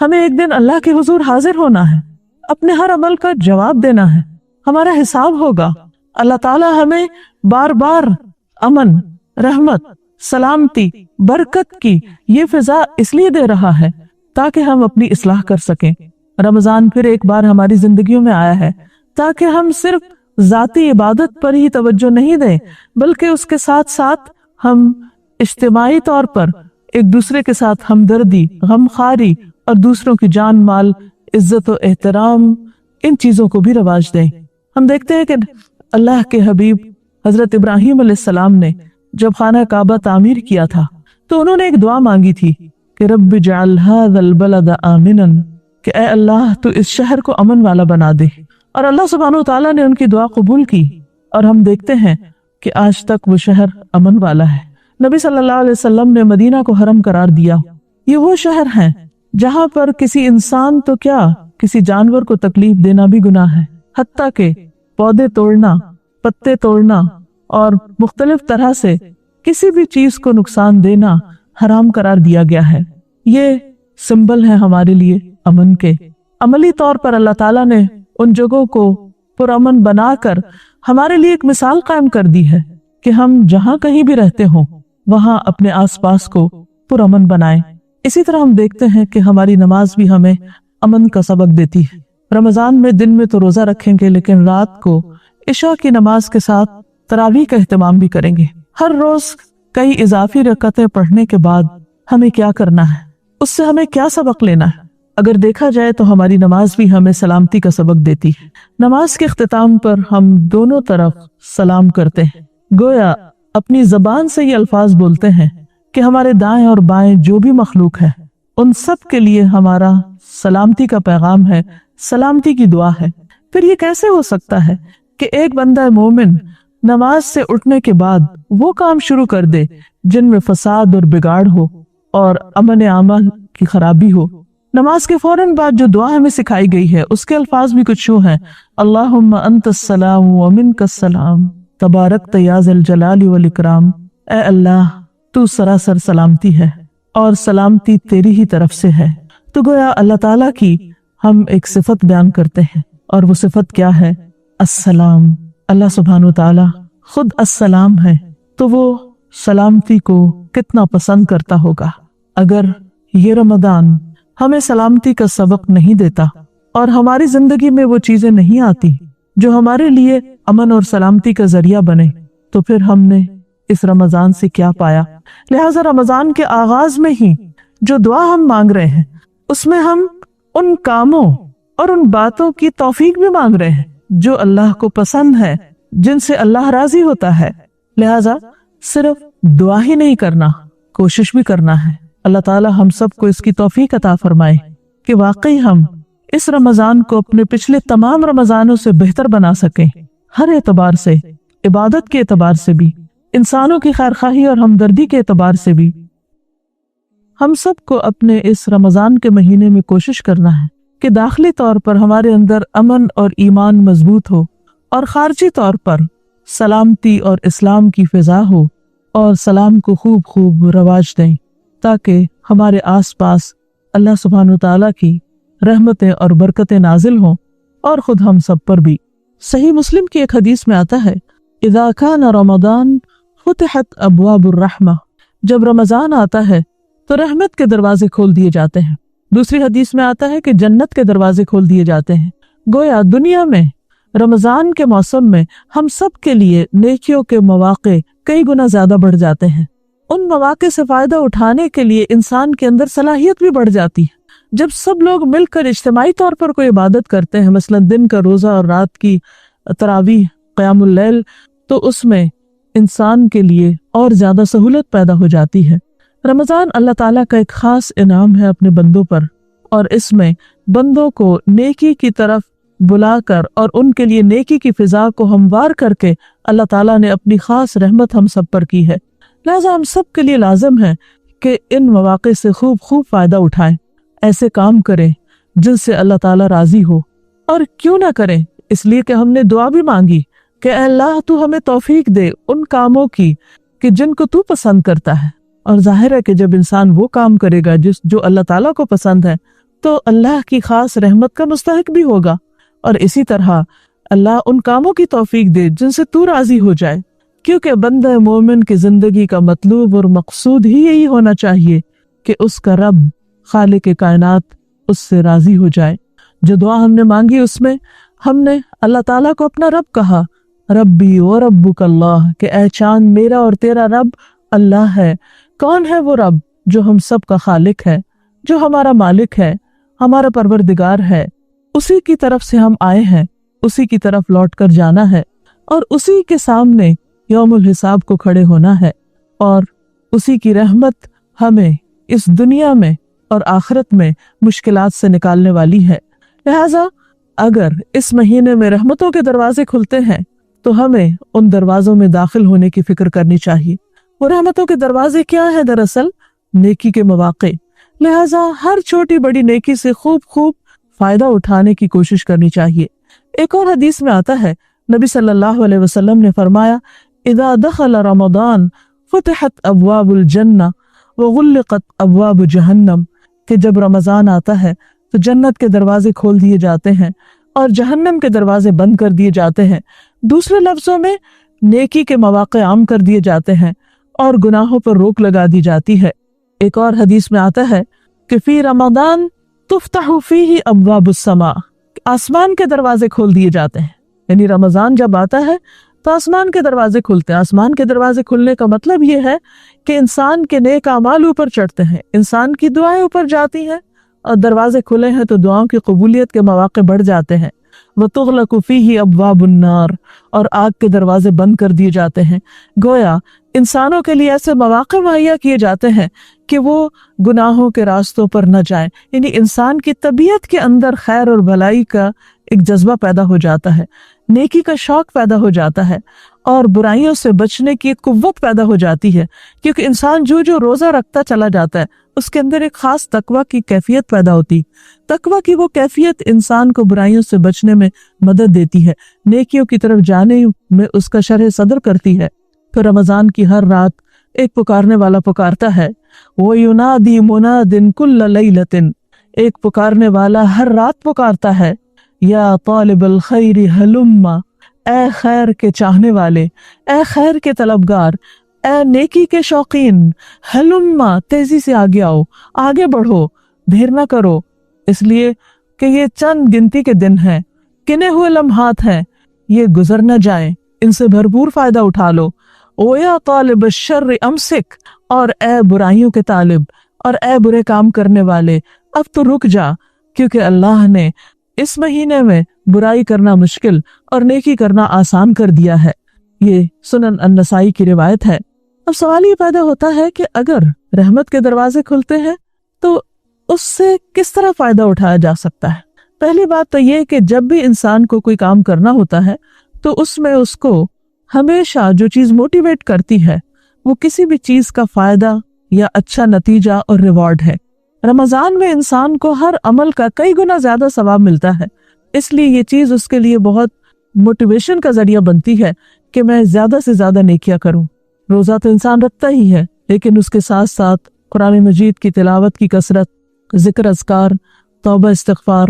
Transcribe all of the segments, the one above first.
ہمیں ایک دن اللہ کے حضور حاضر ہونا ہے، اپنے ہر عمل کا جواب دینا ہے، ہمارا حساب ہوگا۔ اللہ تعالیٰ ہمیں بار بار امن، رحمت، سلامتی، برکت کی یہ فضا اس لیے دے رہا ہے تاکہ ہم اپنی اصلاح کر سکیں۔ رمضان پھر ایک بار ہماری زندگیوں میں آیا ہے تاکہ ہم صرف ذاتی عبادت پر ہی توجہ نہیں دیں، بلکہ اس کے ساتھ ساتھ ہم اجتماعی طور پر ایک دوسرے کے ساتھ ہمدردی، غمخواری اور دوسروں کی جان مال، عزت و احترام، ان چیزوں کو بھی رواج دیں۔ ہم دیکھتے ہیں کہ اللہ کے حبیب حضرت ابراہیم علیہ السلام نے جب خانہ کعبہ تعمیر کیا تھا تو انہوں نے ایک دعا مانگی تھی کہ رب اجعل ھذا البلد آمنا، کہ اے اللہ تو اس شہر کو امن والا بنا دے، اور اللہ سبحانہ وتعالیٰ نے ان کی دعا قبول کی، اور ہم دیکھتے ہیں کہ آج تک وہ شہر امن والا ہے۔ نبی صلی اللہ علیہ وسلم نے مدینہ کو حرم قرار دیا۔ یہ وہ شہر ہیں جہاں پر کسی انسان تو کیا، کسی جانور کو تکلیف دینا بھی گناہ ہے، حتیٰ کہ پودے توڑنا، پتے توڑنا اور مختلف طرح سے کسی بھی چیز کو نقصان دینا حرام قرار دیا گیا ہے۔ یہ سمبل ہے ہمارے لیے امن کے۔ عملی طور پر اللہ تعالیٰ نے ان جگہوں کو پرامن بنا کر ہمارے لیے ایک مثال قائم کر دی ہے کہ ہم جہاں کہیں بھی رہتے ہوں وہاں اپنے آس پاس کو پرامن بنائیں۔ اسی طرح ہم دیکھتے ہیں کہ ہماری نماز بھی ہمیں امن کا سبق دیتی ہے۔ رمضان میں دن میں تو روزہ رکھیں گے، لیکن رات کو عشاء کی نماز کے ساتھ تراویح کا اہتمام بھی کریں گے۔ ہر روز کئی اضافی رکعتیں پڑھنے کے بعد ہمیں کیا کرنا ہے، اس سے ہمیں کیا سبق لینا ہے؟ اگر دیکھا جائے تو ہماری نماز بھی ہمیں سلامتی کا سبق دیتی ہے۔ نماز کے اختتام پر ہم دونوں طرف سلام کرتے ہیں، گویا اپنی زبان سے یہ الفاظ بولتے ہیں کہ ہمارے دائیں اور بائیں جو بھی مخلوق ہے ان سب کے لیے ہمارا سلامتی کا پیغام ہے، سلامتی کی دعا ہے۔ پھر یہ کیسے ہو سکتا ہے کہ ایک بندہ مومن نماز سے اٹھنے کے بعد وہ کام شروع کر دے جن میں فساد اور بگاڑ ہو اور امن عمل کی خرابی ہو؟ نماز کے فوراً بعد جو دعا ہمیں سکھائی گئی ہے اس کے الفاظ بھی کچھ یوں ہیں: اللہم انت السلام و منک السلام تبارکت یا ذی الجلال والاکرام۔ اے اللہ تو سراسر سلامتی ہے اور سلامتی تیری ہی طرف سے ہے۔ تو گویا اللہ تعالیٰ کی ہم ایک صفت بیان کرتے ہیں، اور وہ صفت کیا ہے؟ السلام۔ اللہ سبحانہ وتعالیٰ خود السلام ہے، تو وہ سلامتی کو کتنا پسند کرتا ہوگا۔ اگر یہ رمضان ہمیں سلامتی کا سبق نہیں دیتا اور ہماری زندگی میں وہ چیزیں نہیں آتی جو ہمارے لیے امن اور سلامتی کا ذریعہ بنے، تو پھر ہم نے اس رمضان سے کیا پایا؟ لہٰذا رمضان کے آغاز میں ہی جو دعا ہم مانگ رہے ہیں اس میں ہم ان کاموں اور ان باتوں کی توفیق بھی مانگ رہے ہیں جو اللہ کو پسند ہے، جن سے اللہ راضی ہوتا ہے۔ لہٰذا صرف دعا ہی نہیں کرنا، کوشش بھی کرنا ہے۔ اللہ تعالی ہم سب کو اس کی توفیق عطا فرمائے کہ واقعی ہم اس رمضان کو اپنے پچھلے تمام رمضانوں سے بہتر بنا سکیں، ہر اعتبار سے، عبادت کے اعتبار سے بھی، انسانوں کی خیرخواہی اور ہمدردی کے اعتبار سے بھی۔ ہم سب کو اپنے اس رمضان کے مہینے میں کوشش کرنا ہے کہ داخلی طور پر ہمارے اندر امن اور ایمان مضبوط ہو، اور خارجی طور پر سلامتی اور اسلام کی فضا ہو، اور سلام کو خوب خوب رواج دیں تاکہ ہمارے آس پاس اللہ سبحانہ وتعالیٰ کی رحمتیں اور برکتیں نازل ہوں، اور خود ہم سب پر بھی۔ صحیح مسلم کی ایک حدیث میں آتا ہے اذا کان رمضان فتحت ابواب الرحمہ، جب رمضان آتا ہے تو رحمت کے دروازے کھول دیے جاتے ہیں۔ دوسری حدیث میں آتا ہے کہ جنت کے دروازے کھول دیے جاتے ہیں۔ گویا دنیا میں رمضان کے موسم میں ہم سب کے لیے نیکیوں کے مواقع کئی گنا زیادہ بڑھ جاتے ہیں۔ ان مواقع سے فائدہ اٹھانے کے لیے انسان کے اندر صلاحیت بھی بڑھ جاتی ہے۔ جب سب لوگ مل کر اجتماعی طور پر کوئی عبادت کرتے ہیں، مثلا دن کا روزہ اور رات کی تراویح، قیام اللیل، تو اس میں انسان کے لیے اور زیادہ سہولت پیدا ہو جاتی ہے۔ رمضان اللہ تعالیٰ کا ایک خاص انعام ہے اپنے بندوں پر، اور اس میں بندوں کو نیکی کی طرف بلا کر اور ان کے لیے نیکی کی فضا کو ہموار کر کے اللہ تعالیٰ نے اپنی خاص رحمت ہم سب پر کی ہے۔ لہذا ہم سب کے لیے لازم ہے کہ ان مواقع سے خوب خوب فائدہ اٹھائیں، ایسے کام کریں جن سے اللہ تعالیٰ راضی ہو۔ اور کیوں نہ کریں؟ اس لیے کہ ہم نے دعا بھی مانگی کہ اے اللہ تو ہمیں توفیق دے ان کاموں کی کہ جن کو تو پسند کرتا ہے۔ اور ظاہر ہے کہ جب انسان وہ کام کرے گا جو اللہ تعالیٰ کو پسند ہے تو اللہ کی خاص رحمت کا مستحق بھی ہوگا، اور اسی طرح اللہ ان کاموں کی توفیق دے جن سے تو راضی ہو جائے، کیونکہ بندہ مومن کی زندگی کا مطلوب اور مقصود ہی یہی ہونا چاہیے کہ اس کا رب خالق کائنات اس سے راضی ہو جائے۔ جو دعا ہم نے مانگی اس میں ہم نے اللہ تعالیٰ کو اپنا رب کہا، ربی و ربک اللہ، کہ اے چاند میرا اور تیرا رب اللہ ہے۔ کون ہے وہ رب؟ جو ہم سب کا خالق ہے، جو ہمارا مالک ہے، ہمارا پروردگار ہے۔ اسی کی طرف سے ہم آئے ہیں، اسی کی طرف لوٹ کر جانا ہے، اور اسی کے سامنے یوم الحساب کو کھڑے ہونا ہے، اور اسی کی رحمت ہمیں اس دنیا میں اور آخرت میں مشکلات سے نکالنے والی ہے۔ لہٰذا اگر اس مہینے میں رحمتوں کے دروازے کھلتے ہیں تو ہمیں ان دروازوں میں داخل ہونے کی فکر کرنی چاہیے۔ وہ رحمتوں کے دروازے کیا ہیں؟ دراصل نیکی کے مواقع۔ لہٰذا ہر چھوٹی بڑی نیکی سے خوب فائدہ اٹھانے کی کوشش کرنی چاہیے۔ ایک اور حدیث میں آتا ہے، نبی صلی اللہ علیہ وسلم نے فرمایا، اذا دخل رمضان فتحت ابواب الجنہ وغلقت ابواب جہنم، کہ جب رمضان آتا ہے تو جنت کے دروازے کھول دیے جاتے ہیں اور جہنم کے دروازے بند کر دیے جاتے ہیں۔ دوسرے لفظوں میں نیکی کے مواقع عام کر دیے جاتے ہیں اور گناہوں پر روک لگا دی جاتی ہے۔ ایک اور حدیث میں آتا ہے کہ فی رمضان تفتح فیہ ابواب السماء، آسمان کے دروازے کھول دیے جاتے ہیں۔ یعنی رمضان جب آتا ہے تو آسمان کے دروازے کھلتے ہیں۔ آسمان کے دروازے کھلنے کا مطلب یہ ہے کہ انسان کے نیک اعمال اوپر چڑھتے ہیں، انسان کی دعائیں اوپر جاتی ہیں، اور دروازے کھلے ہیں تو دعاؤں کی قبولیت کے مواقع بڑھ جاتے ہیں۔ وَتُغْلَقُ فِيهِ أَبْوَابُ النَّارِ، اور آگ کے دروازے بند کر دیے جاتے ہیں۔ گویا انسانوں کے لیے ایسے مواقع مہیا کیے جاتے ہیں کہ وہ گناہوں کے راستوں پر نہ جائیں، یعنی انسان کی طبیعت کے اندر خیر اور بھلائی کا ایک جذبہ پیدا ہو جاتا ہے، نیکی کا شوق پیدا ہو جاتا ہے، اور برائیوں سے بچنے کی ایک قوت پیدا ہو جاتی ہے، کیونکہ انسان جو روزہ رکھتا چلا جاتا ہے اس کے اندر ایک خاص تقویٰ کی کیفیت پیدا ہوتی۔ تقویٰ کی وہ کیفیت انسان کو برائیوں سے بچنے میں مدد دیتی ہے، نیکیوں کی طرف جانے میں اس کا شرح صدر کرتی ہے۔ تو رمضان کی ہر رات ایک پکارنے والا پکارتا ہے، وَيُنَادِي مُنَادٍ كُلَّ لَيْلَةٍ، ایک پکارنے والا ہر رات پکارتا ہے، یا طالب الخیر ہلم، اے خیر کے چاہنے والے، اے خیر کے طلبگار، اے نیکی کے شوقین، ہلم، تیزی سے آگے آؤ، آگے بڑھو، دیر نہ کرو، اس لیے کہ یہ چند گنتی کے دن ہیں، گنے ہوئے لمحات ہیں، یہ گزر نہ جائیں، ان سے بھرپور فائدہ اٹھا لو۔ او یا طالب الشر امسک، اور اے برائیوں کے طالب اور اے برے کام کرنے والے، اب تو رک جا، کیونکہ اللہ نے اس مہینے میں برائی کرنا مشکل اور نیکی کرنا آسان کر دیا ہے۔ یہ سنن النسائی کی روایت ہے۔ اب سوال یہ پیدا ہوتا ہے کہ اگر رحمت کے دروازے کھلتے ہیں تو اس سے کس طرح فائدہ اٹھایا جا سکتا ہے؟ پہلی بات تو یہ کہ جب بھی انسان کو کوئی کام کرنا ہوتا ہے تو اس میں اس کو ہمیشہ جو چیز موٹیویٹ کرتی ہے وہ کسی بھی چیز کا فائدہ یا اچھا نتیجہ اور ریوارڈ ہے۔ رمضان میں انسان کو ہر عمل کا کئی گنا زیادہ ثواب ملتا ہے، اس لیے یہ چیز اس کے لیے بہت موٹیویشن کا ذریعہ بنتی ہے کہ میں زیادہ سے زیادہ نیکیاں کروں۔ روزہ تو انسان رکھتا ہی ہے، لیکن اس کے ساتھ ساتھ قرآن مجید کی تلاوت کی کثرت، ذکر اذکار، توبہ استغفار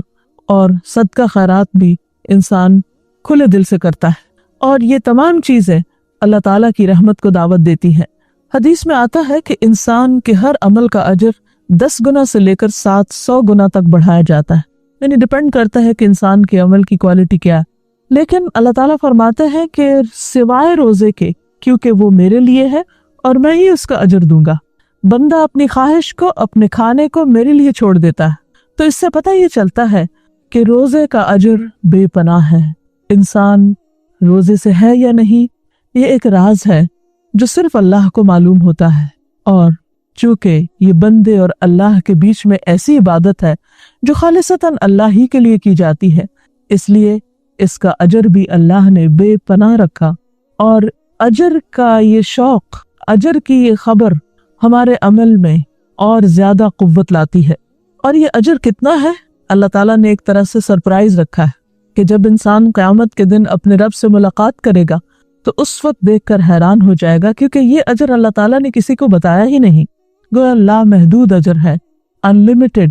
اور صدقہ خیرات بھی انسان کھلے دل سے کرتا ہے، اور یہ تمام چیزیں اللہ تعالیٰ کی رحمت کو دعوت دیتی ہیں۔ حدیث میں آتا ہے کہ انسان کے ہر عمل کا اجر 10 گنا سے لے کر 700 گنا تک بڑھایا جاتا ہے، یعنی ڈیپینڈ کرتا ہے کہ انسان کے عمل کی کوالٹی کیا ہے۔ لیکن اللہ تعالیٰ فرماتے ہیں کہ سوائے روزے کے، کیونکہ وہ میرے لیے ہے اور میں ہی اس کا اجر دوں گا۔ بندہ اپنی خواہش کو، اپنے کھانے کو میرے لیے چھوڑ دیتا ہے، تو اس سے پتہ یہ چلتا ہے کہ روزے کا اجر بے پناہ ہے۔ انسان روزے سے ہے یا نہیں، یہ ایک راز ہے جو صرف اللہ کو معلوم ہوتا ہے، اور چونکہ یہ بندے اور اللہ کے بیچ میں ایسی عبادت ہے جو خالصتاً اللہ ہی کے لیے کی جاتی ہے، اس لیے اس کا اجر بھی اللہ نے بے پناہ رکھا۔ اور اجر کا یہ شوق، اجر کی یہ خبر ہمارے عمل میں اور زیادہ قوت لاتی ہے۔ اور یہ اجر کتنا ہے؟ اللہ تعالیٰ نے ایک طرح سے سرپرائز رکھا ہے کہ جب انسان قیامت کے دن اپنے رب سے ملاقات کرے گا تو اس وقت دیکھ کر حیران ہو جائے گا، کیونکہ یہ اجر اللہ تعالیٰ نے کسی کو بتایا ہی نہیں۔ گویا لامحدود اجر ہے، انلمیٹڈ،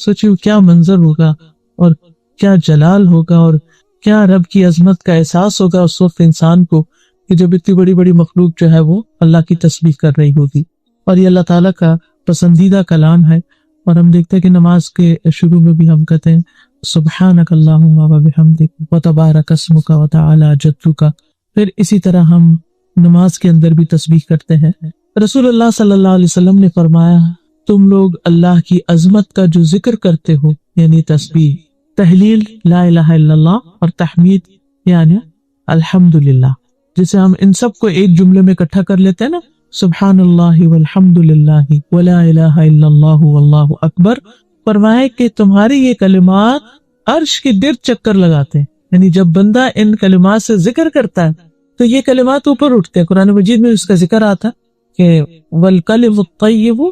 سوچیے کیا منظر ہوگا اور کیا جلال ہوگا اور کیا رب کی عظمت کا احساس ہوگا اس وقت انسان کو کہ جب اتنی بڑی بڑی مخلوق جو ہے وہ اللہ کی تسبیح کر رہی ہوگی. اور یہ اللہ تعالیٰ کا پسندیدہ کلام ہے. اور ہم دیکھتے ہیں کہ نماز کے شروع میں بھی ہم کہتے ہیں سبحانک اللہم و بحمدک و تبارک اسمک و تعالی جدک. پھر اسی طرح ہم نماز کے اندر بھی تسبیح کرتے ہیں. رسول اللہ صلی اللہ علیہ وسلم نے فرمایا تم لوگ اللہ کی عظمت کا جو ذکر کرتے ہو یعنی تسبیح، تحلیل لا الہ الا اللہ اور تحمید یعنی الحمدللہ، جسے ہم ان سب کو ایک جملے میں اکٹھا کر لیتے ہیں نا، سبحان اللہ والحمد للہ ولا الہ الا اللہ واللہ اکبر. فرمائے کہ تمہاری یہ کلمات عرش کے گرد چکر لگاتے ہیں. یعنی جب بندہ ان کلمات سے ذکر کرتا ہے تو یہ کلمات اوپر اٹھتے ہیں. قرآن مجید میں اس کا ذکر آتا کہ والکلم الطیب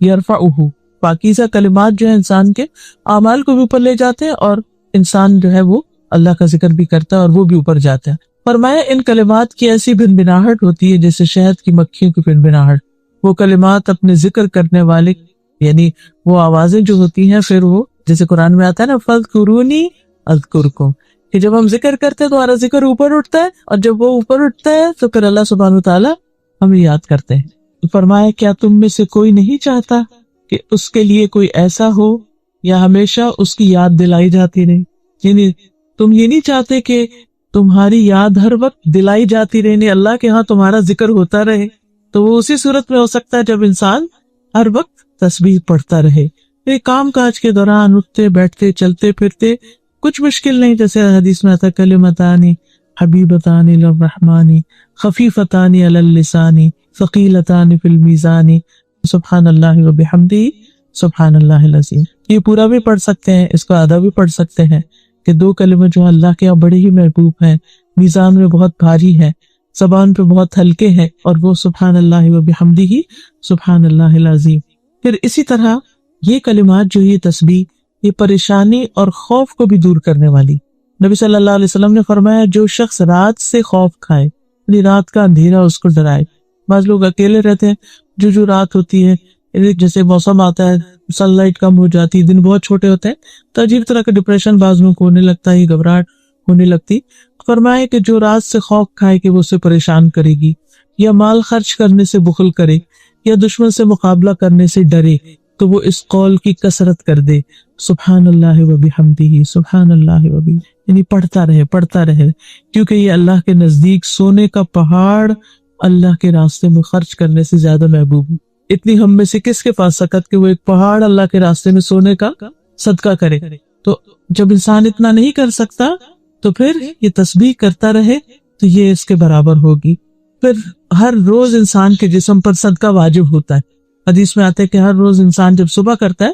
یرفعہ، پاکیزہ کلمات جو ہے انسان کے اعمال کو بھی اوپر لے جاتے ہیں اور انسان جو ہے وہ اللہ کا ذکر بھی کرتا ہے اور وہ بھی اوپر جاتا ہے. فرمایا ان کلمات کی ایسی بنبناہٹ ہوتی ہے جیسے شہد کی مکھیوں کی بنبناہٹ. وہ کلمات اپنے ذکر کرنے والے یعنی وہ آوازیں جو ہوتی ہیں پھر وہ جیسے قرآن میں آتا ہے نا فاذکرونی اذکرکم، کہ جب ہم ذکر کرتے ہیں تو ہمارا ذکر اوپر اٹھتا ہے اور جب وہ اوپر اٹھتا ہے تو پھر اللہ سبحانہ وتعالی ہمیں یاد کرتے ہیں. فرمایا کیا تم میں سے کوئی نہیں چاہتا کہ اس کے لیے کوئی ایسا ہو یا ہمیشہ اس کی یاد دلائی جاتی رہے. یعنی تم یہ نہیں چاہتے کہ تمہاری یاد ہر وقت دلائی جاتی رہے، اللہ کے ہاں تمہارا ذکر ہوتا رہے. تو وہ اسی صورت میں ہو سکتا ہے جب انسان ہر وقت تسبیح پڑھتا رہے. کام کاج کے دوران اٹھتے بیٹھتے چلتے پھرتے کچھ مشکل نہیں، جیسے حدیث میں آتا کلمتان حبیبتان للرحمن خفیفتان علی اللسان ثقیلتان فی المیزان سبحان اللہ و بحمدہ سبحان اللہ العظیم. یہ پورا بھی پڑھ سکتے ہیں، اس کو آدھا بھی پڑھ سکتے ہیں کہ دو کلمے جو اللہ کے یہاں بڑے ہی محبوب ہیں، میزان میں بہت بھاری ہے، زبان پہ بہت ہلکے ہیں، اور وہ سبحان اللہ و بحمدہ سبحان اللہ العظیم. پھر اسی طرح یہ کلمات جو یہ تسبیح یہ پریشانی اور خوف کو بھی دور کرنے والی. نبی صلی اللہ علیہ وسلم نے فرمایا جو شخص رات سے خوف کھائے یعنی رات کا اندھیرا اس کو ڈرائے. بعض لوگ اکیلے رہتے ہیں، جو رات ہوتی ہے جیسے موسم آتا ہے سن لائٹ کم ہو جاتی، دن بہت چھوٹے ہوتے ہیں تو عجیب طرح کا ڈپریشن بعض لوگوں کو ہونے لگتا ہے، گھبراہٹ ہونے لگتی. فرمائے کہ جو رات سے خوف کھائے کہ وہ اسے پریشان کرے گی یا مال خرچ کرنے سے بخل کرے یا دشمن سے مقابلہ کرنے سے ڈرے تو وہ اس قول کی کثرت کر دے سبحان اللہ و بحمدہ سبحان اللہ و بحمدہ، یعنی پڑھتا رہے کیونکہ یہ اللہ کے نزدیک سونے کا پہاڑ اللہ کے راستے میں خرچ کرنے سے زیادہ محبوب ہے. اتنی ہم میں سے کس کے پاس سکت کہ وہ ایک پہاڑ اللہ کے راستے میں سونے کا صدقہ کرے. تو جب انسان اتنا نہیں کر سکتا تو پھر یہ تسبیح کرتا رہے تو یہ اس کے برابر ہوگی. پھر ہر روز انسان کے جسم پر صدقہ واجب ہوتا ہے. حدیث میں آتا ہے کہ ہر روز انسان جب صبح کرتا ہے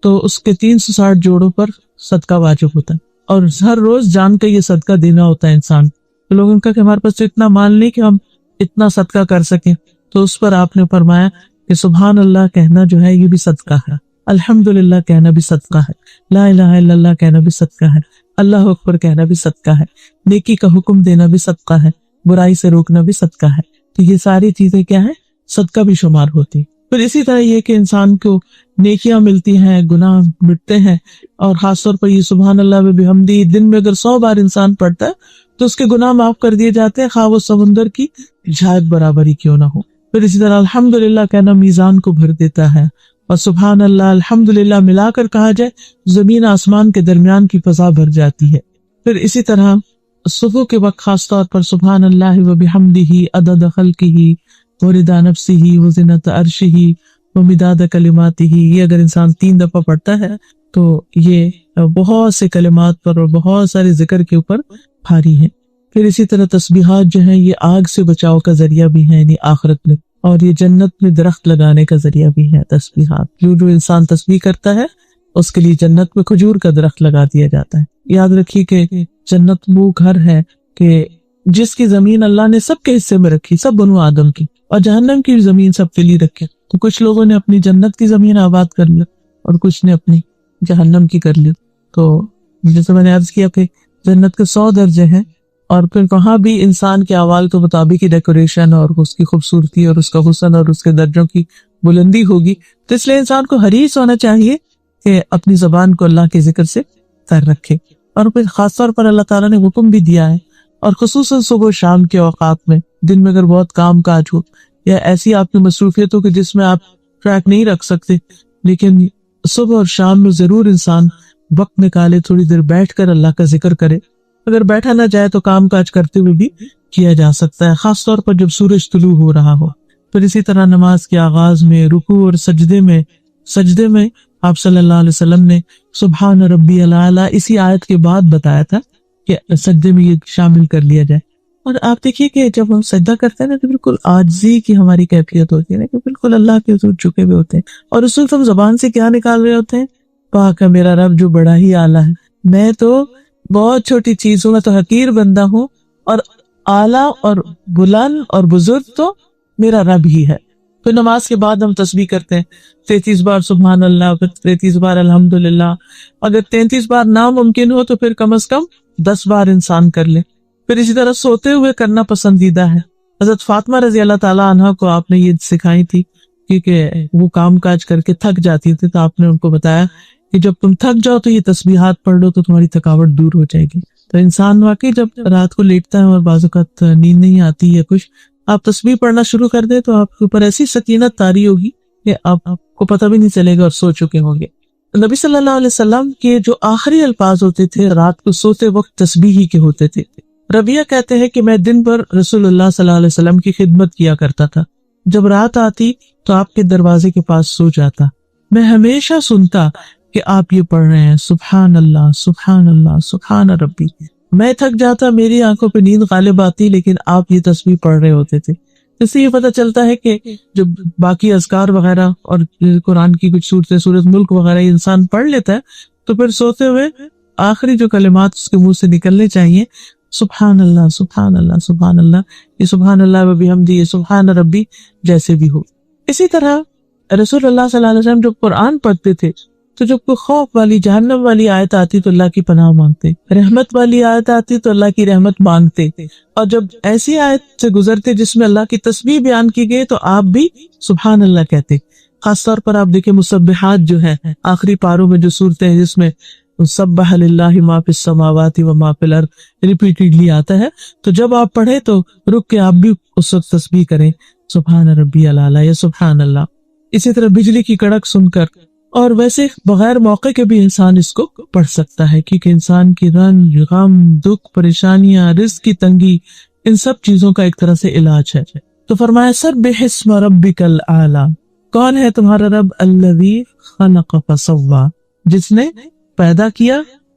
تو اس کے 360 جوڑوں پر صدقہ واجب ہوتا ہے، اور ہر روز جان کے یہ صدقہ دینا ہوتا ہے انسان. تو لوگوں کا کہ ہمارے پاس تو اتنا مال نہیں کہ ہم اتنا صدقہ کر سکیں، تو اس پر آپ نے فرمایا کہ سبحان اللہ کہنا جو ہے یہ بھی صدقہ ہے، الحمدللہ کہنا بھی صدقہ ہے، لا الہ الا اللہ کہنا بھی صدقہ ہے، اللہ اکبر کہنا بھی صدقہ ہے، نیکی کا حکم دینا بھی صدقہ ہے، برائی سے روکنا بھی صدقہ ہے. تو یہ ساری چیزیں کیا ہے؟ صدقہ بھی شمار ہوتی. پھر اسی طرح یہ کہ انسان کو نیکیاں ملتی ہیں، گناہ مٹتے ہیں، اور خاص طور پر یہ سبحان اللہ و بحمدہ دن میں اگر 100 بار انسان پڑھتا ہے تو اس کے گناہ معاف کر دیے جاتے ہیں، خواہ وہ سمندر کی جھاگ برابر ہی کیوں نہ ہو. پھر اسی طرح الحمدللہ کہنا میزان کو بھر دیتا ہے، اور سبحان اللہ الحمدللہ ملا کر کہا جائے زمین آسمان کے درمیان کی فضا بھر جاتی ہے. پھر اسی طرح صبح کے وقت خاص طور پر سبحان اللہ و بحمدہ عدد خلقہ ورضا نفسہ وزنۃ عرشہ ومداد کلماتہ، یہ اگر انسان 3 دفعہ پڑھتا ہے تو یہ بہت سے کلمات پر اور بہت سارے ذکر کے اوپر بھاری ہے. پھر اسی طرح تسبیحات جو ہیں یہ آگ سے بچاؤ کا ذریعہ بھی ہیں یعنی آخرت میں، اور یہ جنت میں درخت لگانے کا ذریعہ بھی ہے تسبیحات. جو انسان تسبیح کرتا ہے اس کے لیے جنت میں کھجور کا درخت لگا دیا جاتا ہے. یاد رکھیے کہ جنت وہ گھر ہے کہ جس کی زمین اللہ نے سب کے حصے میں رکھی، سب بنو آدم کی، اور جہنم کی زمین سب کے لیے رکھی. تو کچھ لوگوں نے اپنی جنت کی زمین آباد کر لی اور کچھ نے اپنی جہنم کی کر لی. تو جیسے میں نے عرض کیا کہ جنت کے 100 درجے ہیں، اور پھر وہاں بھی انسان کے اعمال کے مطابق ہی ڈیکوریشن اور اس کی خوبصورتی اور اس کا حسن اور اس کے درجوں کی بلندی ہوگی. تو اس لیے انسان کو حریص ہونا چاہیے کہ اپنی زبان کو اللہ کے ذکر سے تر رکھے. اور پھر خاص طور پر اللہ تعالیٰ نے حکم بھی دیا ہے، اور خصوصاً صبح و شام کے اوقات میں، دن میں اگر بہت کام کاج ہو یا ایسی آپ کی مصروفیت ہو کہ جس میں آپ ٹریک نہیں رکھ سکتے، لیکن صبح اور شام میں ضرور انسان وقت نکالے، تھوڑی دیر بیٹھ کر اللہ کا ذکر کرے. اگر بیٹھا نہ جائے تو کام کاج کرتے ہوئے بھی کیا جا سکتا ہے، خاص طور پر جب سورج طلوع ہو رہا ہو. پھر اسی طرح نماز کے آغاز میں، رکوع اور سجدے میں آپ صلی اللہ علیہ وسلم نے سبحان ربی الاعلیٰ اسی آیت کے بعد بتایا تھا کہ سجدے میں یہ شامل کر لیا جائے. اور آپ دیکھیے کہ جب ہم سجدہ کرتے ہیں نا تو بالکل عاجزی کی ہماری کیفیت ہوتی ہے نا، کہ بالکل اللہ کے حضور جھکے ہوئے ہوتے ہیں، اور اس وقت ہم زبان سے کیا نکال رہے ہوتے ہیں؟ پاک ہے میرا رب جو بڑا ہی اعلیٰ ہے، میں تو بہت چھوٹی چیز ہوں، میں تو حقیر بندہ ہوں، اور اعلیٰ اور بلند اور بزرگ تو میرا رب ہی ہے. پھر نماز کے بعد ہم تسبیح کرتے ہیں 33 بار سبحان اللہ، پھر 33 بار الحمدللہ. اگر 33 بار ناممکن ہو تو پھر کم از کم 10 بار انسان کر لے. پھر اسی طرح سوتے ہوئے کرنا پسندیدہ ہے. حضرت فاطمہ رضی اللہ تعالیٰ عنہ کو آپ نے یہ سکھائی تھی، کیونکہ وہ کام کاج کر کے تھک جاتی تھی، تو آپ نے ان کو بتایا کہ جب تم تھک جاؤ تو یہ تسبیحات پڑھ لو تو تمہاری تھکاوٹ دور ہو جائے گی. تو انسان واقعی جب رات کو لیٹتا ہے اور بعض اوقات نیند نہیں آتی یا کچھ، آپ تسبیح پڑھنا شروع کر دیں تو آپ کے اوپر ایسی سکینت طاری ہوگی کہ آپ کو پتہ بھی نہیں چلے گا اور سو چکے ہوں گے. نبی صلی اللہ علیہ وسلم کے جو آخری الفاظ ہوتے تھے رات کو سوتے وقت تسبیح ہی کے ہوتے تھے. ربیہ کہتے ہیں کہ میں دن بھر رسول اللہ صلی اللہ علیہ وسلم کی خدمت کیا کرتا تھا، جب رات آتی تو آپ کے دروازے کے پاس سو جاتا. میں ہمیشہ سنتا کہ آپ یہ پڑھ رہے ہیں سبحان اللہ سبحان اللہ سبحان ربی. میں تھک جاتا، میری آنکھوں پہ نیند غالب آتی، لیکن آپ یہ تسبیح پڑھ رہے ہوتے تھے. اس سے یہ پتہ چلتا ہے کہ جب باقی اذکار وغیرہ اور قرآن کی کچھ صورتیں، سورۃ ملک وغیرہ یہ انسان پڑھ لیتا ہے تو پھر سوتے ہوئے آخری جو کلمات اس کے منہ سے نکلنے چاہیے سبحان اللہ سبحان اللہ سبحان اللہ، یہ سبحان اللہ و بحمدہ، یہ سبحان ربی جیسے بھی ہو. اسی طرح رسول اللہ صلی اللہ علیہ وسلم جب قرآن پڑھتے تھے تو جب کوئی خوف والی جہنم والی آیت آتی تو اللہ کی پناہ مانگتے، رحمت والی آیت آتی تو اللہ کی رحمت مانگتے، اور جب ایسی آیت سے گزرتے جس میں اللہ کی تسبیح بیان کی گئی تو آپ بھی سبحان اللہ کہتے. خاص طور پر آپ دیکھیں مسبحات جو ہے آخری پاروں میں جو صورتیں ہیں جس میں سبح للہ ما فی السماوات و ما فی الارض ریپیٹڈلی آتا ہے، تو جب آپ پڑھیں تو رک کے آپ بھی اس وقت تسبیح کریں سبحان ربی الاعلیٰ یا سبحان اللہ. اسی طرح بجلی کی کڑک سن کر، اور ویسے بغیر موقع کے بھی انسان اس کو پڑھ سکتا ہے، کیونکہ انسان کی رنج، غم، دکھ، پریشانیاں، رزق کی تنگی، ان سب چیزوں کا ایک طرح سے علاج ہے. تو فرمایا سبح اسم ربک الاعلیٰ، کون ہے تمہارا رب؟ الذی خلق فسوی، جس نے پیدا کیا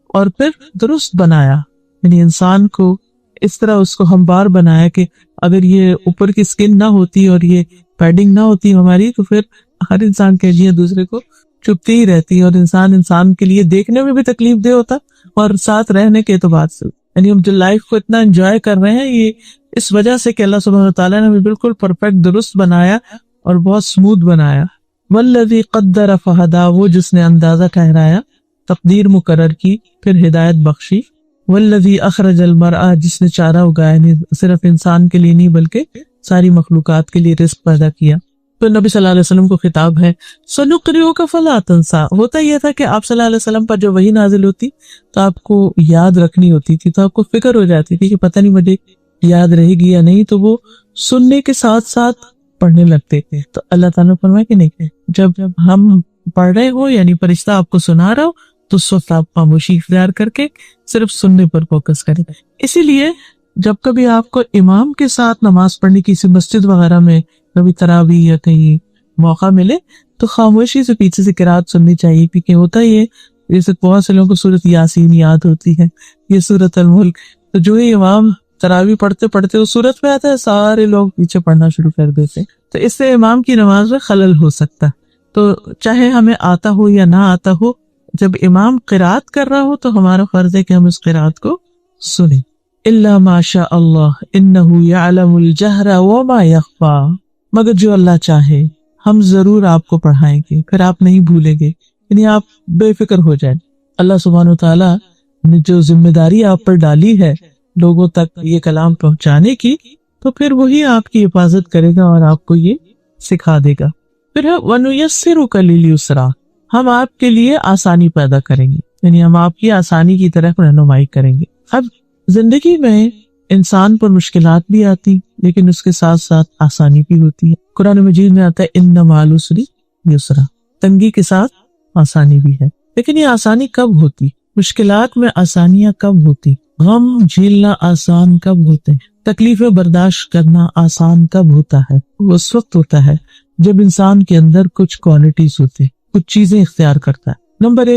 اور پھر درست بنایا. یعنی انسان کو اس طرح اس کو ہموار بنایا کہ اگر یہ اوپر کی سکن نہ ہوتی اور یہ پیڈنگ نہ ہوتی ہماری تو پھر ہر انسان کے جیے دوسرے کو چپتی ہی رہتی، اور انسان کے لیے دیکھنے میں بھی تکلیف دہ ہوتا اور ساتھ رہنے کے اعتبار سے. یعنی ہم جو لائف کو اتنا انجوائے کر رہے ہیں یہ اس وجہ سے کہ اللہ سبحانہ وتعالیٰ نے ہمیں بالکل پرفیکٹ درست بنایا اور بہت سموتھ بنایا. والذی قدر فہدی، وہ جس نے اندازہ ٹھہرایا، تقدیر مقرر کی، پھر ہدایت بخشی. والذی اخرج المرعی، جس نے چارہ اگایا، یعنی صرف انسان کے لیے نہیں بلکہ ساری مخلوقات کے لیے رزق پیدا کیا. تو نبی صلی اللہ علیہ وسلم کو خطاب ہے سنقرئک فلا تنسیٰ. ہوتا یہ تھا کہ آپ صلی اللہ علیہ وسلم پر جو وحی نازل ہوتی تو آپ کو یاد رکھنی ہوتی تھی، تو آپ کو فکر ہو جاتی تھی کہ پتہ نہیں مجھے یاد رہے گی یا نہیں، تو وہ سننے کے ساتھ ساتھ پڑھنے لگتے تھے. تو اللہ تعالیٰ نے فرمایا کہ نہیں، جب ہم پڑھ رہے ہو یعنی فرشتہ آپ کو سنا رہا ہو تو اس وقت آپ خاموشی اختیار کر کے صرف سننے پر فوکس کریں. اسی لیے جب کبھی آپ کو امام کے ساتھ نماز پڑھنے کی کسی مسجد وغیرہ میں کبھی تراویح یا کہیں موقع ملے تو خاموشی سے پیچھے سے قرات سننی چاہیے، کیونکہ ہوتا یہ جیسے بہت سے لوگوں کو سورۃ یاسین یاد ہوتی ہے، یہ سورۃ الملک، تو جو ہی امام تراویح پڑھتے پڑھتے اس سورت پہ آتا ہے سارے لوگ پیچھے پڑھنا شروع کر دیتے، تو اس سے امام کی نماز میں خلل ہو سکتا. تو چاہے ہمیں آتا ہو یا نہ آتا ہو، جب امام قرات کر رہا ہو تو ہمارا فرض ہے کہ ہم اس قرات کو سنیں. الا ما شاء اللہ انہ یعلم الجہر وما یخفی، مگر جو اللہ چاہے ہم ضرور آپ کو پڑھائیں گے، پھر آپ نہیں بھولیں گے، یعنی آپ بے فکر ہو جائیں. اللہ سبحانہ وتعالیٰ نے جو ذمہ داری آپ پر ڈالی ہے لوگوں تک یہ کلام پہنچانے کی، تو پھر وہی آپ کی حفاظت کرے گا اور آپ کو یہ سکھا دے گا. پھر وَنُيَسِّرُكَ لِلْيُسْرَىٰ، ہم آپ کے لیے آسانی پیدا کریں گے، یعنی ہم آپ کی آسانی کی طرف رہنمائی کریں گے۔ اب زندگی میں انسان پر مشکلات بھی آتی لیکن اس کے ساتھ ساتھ آسانی بھی ہوتی ہے۔ قرآن مجید میں آتا ہے ان مع العسر یسرا، تنگی کے ساتھ آسانی بھی ہے۔ لیکن یہ آسانی کب ہوتی؟ مشکلات میں آسانیاں کب ہوتی؟ غم جھیلنا آسان کب ہوتے ہیں؟ تکلیفیں برداشت کرنا آسان کب ہوتا ہے؟ وہ اس وقت ہوتا ہے جب انسان کے اندر کچھ کوالٹیز ہوتے، کچھ چیزیں اختیار کرتا ہے۔ نمبر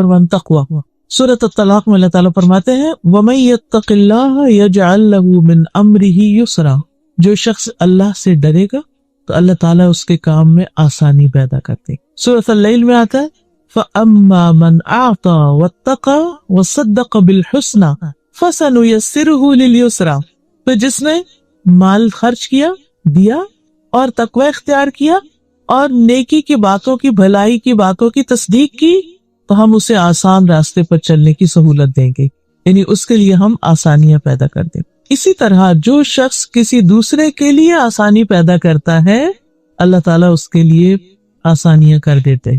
1 تقویٰ۔ سورۃ الطلاق میں اللہ تعالیٰ فرماتے ہیں وَمَن يَتَّقِ اللَّهَ يَجْعَل لَّهُ مِنْ أَمْرِهِ يُسْرًا، جو شخص اللہ سے ڈرے گا تو اللہ تعالیٰ اس کے کام میں آسانی پیدا کرتے۔ سورۃ اللیل میں آتا ہے فَأَمَّا مَنْ أَعْطَى وَاتَّقَى وَصَدَّقَ بِالْحُسْنَى فَسَنُيَسِّرُهُ لِلْيُسْرَى، تو جس نے مال خرچ کیا، دیا اور تقوی اختیار کیا اور نیکی کی باتوں کی، بھلائی کی باتوں کی تصدیق کی تو ہم اسے آسان راستے پر چلنے کی سہولت دیں گے، یعنی اس کے لیے ہم آسانیاں پیدا کر دیں۔ اسی طرح جو شخص کسی دوسرے کے لیے آسانی پیدا کرتا ہے اللہ تعالیٰ اس کے لیے آسانیاں کر دیتے۔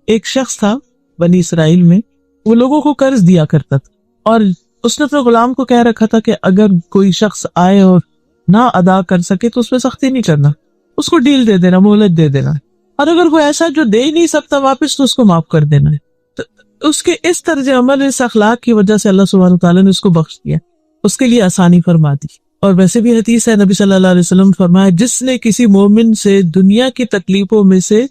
ایک شخص تھا بنی اسرائیل میں، وہ لوگوں کو قرض دیا کرتا تھا اور اس نے اپنے غلام کو کہہ رکھا تھا کہ اگر کوئی شخص آئے اور نہ ادا کر سکے تو اس پہ سختی نہیں کرنا، اس کو ڈیل دے دینا، مہلت دے دینا، اور اگر کوئی ایسا جو دے ہی نہیں سکتا واپس تو اس کو معاف کر دینا ہے۔ تو اس کے اس طرز عمل، اس اخلاق کی وجہ سے اللہ سبحانہ وتعالیٰ نے اس کو بخش دیا، اس کے لیے آسانی فرما دی۔ اور ویسے بھی حدیث ہے، نبی صلی اللہ علیہ وسلم فرمایا جس نے کسی مومن سے دنیا کی تکلیفوں میں سے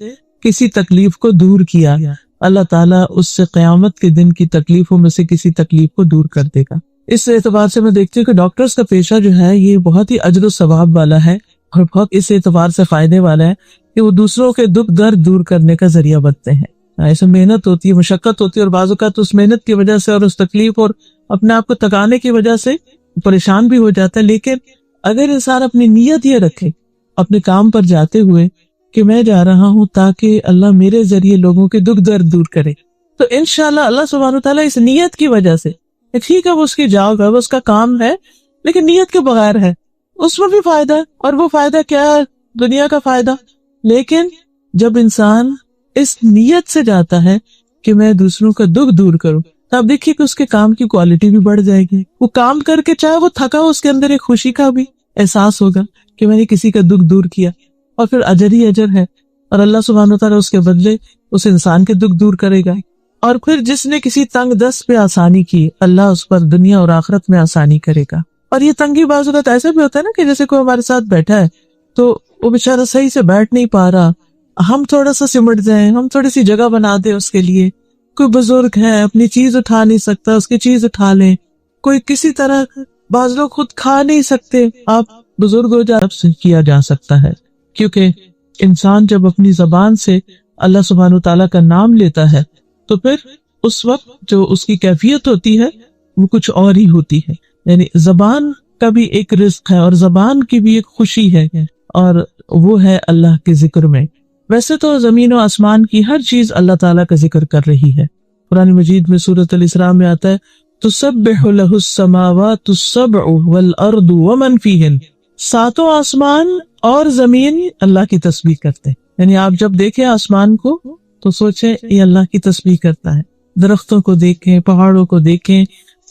کسی تکلیف کو دور کیا اللہ تعالیٰ اس سے قیامت کے دن کی تکلیفوں میں سے کسی تکلیف کو دور کر دے گا۔ اس اعتبار سے میں دیکھتی ہوں کہ ڈاکٹرز کا پیشہ جو ہے یہ بہت ہی اجر و ثواب والا ہے اور بہت اس اعتبار سے فائدے والا ہے کہ وہ دوسروں کے دکھ درد دور کرنے کا ذریعہ بنتے ہیں۔ ایسے محنت ہوتی ہے، مشقت ہوتی ہے، اور بعض اوقات اس محنت کی وجہ سے اور اس تکلیف اور اپنے آپ کو تکانے کی وجہ سے پریشان بھی ہو جاتا ہے، لیکن اگر انسان اپنی نیت یہ رکھے اپنے کام پر جاتے ہوئے کہ میں جا رہا ہوں تاکہ اللہ میرے ذریعے لوگوں کے دکھ درد دور کرے، تو انشاءاللہ اللہ سبحانہ وتعالیٰ اس نیت کی وجہ سے، ٹھیک ہے وہ اس کی جاب ہے، وہ اس کا کام ہے، لیکن نیت کے بغیر ہے، اس میں بھی فائدہ ہے، اور وہ فائدہ کیا ہے؟ دنیا کا فائدہ۔ لیکن جب انسان اس نیت سے جاتا ہے کہ میں دوسروں کا دکھ دور کروں، تو آپ دیکھیے کہ اس کے کام کی کوالٹی بھی بڑھ جائے گی، وہ کام کر کے چاہے وہ تھکا ہو، اس کے اندر ایک خوشی کا بھی احساس ہوگا کہ میں نے کسی کا دکھ دور کیا، اور پھر اجر ہی اجر ہے، اور اللہ سبحانہ وتعالیٰ اس کے بدلے اس انسان کے دکھ دور کرے گا۔ اور پھر جس نے کسی تنگ دست پہ آسانی کی اللہ اس پر دنیا اور آخرت میں آسانی کرے گا۔ اور یہ تنگی بعض اوقات ایسا بھی ہوتا ہے نا کہ جیسے کوئی ہمارے ساتھ بیٹھا ہے تو وہ بیچارہ صحیح سے بیٹھ نہیں پا رہا، ہم تھوڑا سا سمٹ جائیں، ہم تھوڑی سی جگہ بنا دیں اس کے لیے، کوئی بزرگ ہے اپنی چیز اٹھا نہیں سکتا، اس کی چیز اٹھا لیں، کوئی کسی طرح، بعض لوگ خود کھا نہیں سکتے، آپ بزرگ ہو جائے، سے کیا جا سکتا ہے، کیونکہ انسان جب اپنی زبان سے اللہ سبحانہ وتعالیٰ کا نام لیتا ہے تو پھر اس وقت جو اس کی کیفیت ہوتی ہے وہ کچھ اور ہی ہوتی ہے۔ یعنی زبان کا بھی ایک رزق ہے اور زبان کی بھی ایک خوشی ہے، اور وہ ہے اللہ کے ذکر میں۔ ویسے تو زمین و آسمان کی ہر چیز اللہ تعالیٰ کا ذکر کر رہی ہے۔ قرآن مجید میں سورۃ الاسراء میں آتا ہے تسبح لہ السماوات السبع والارض ومن فیہن، ساتوں آسمان اور زمین اللہ کی تسبیح کرتے ہیں۔ یعنی آپ جب دیکھیں آسمان کو تو سوچیں یہ اللہ کی تسبیح کرتا ہے، درختوں کو دیکھیں، پہاڑوں کو دیکھیں،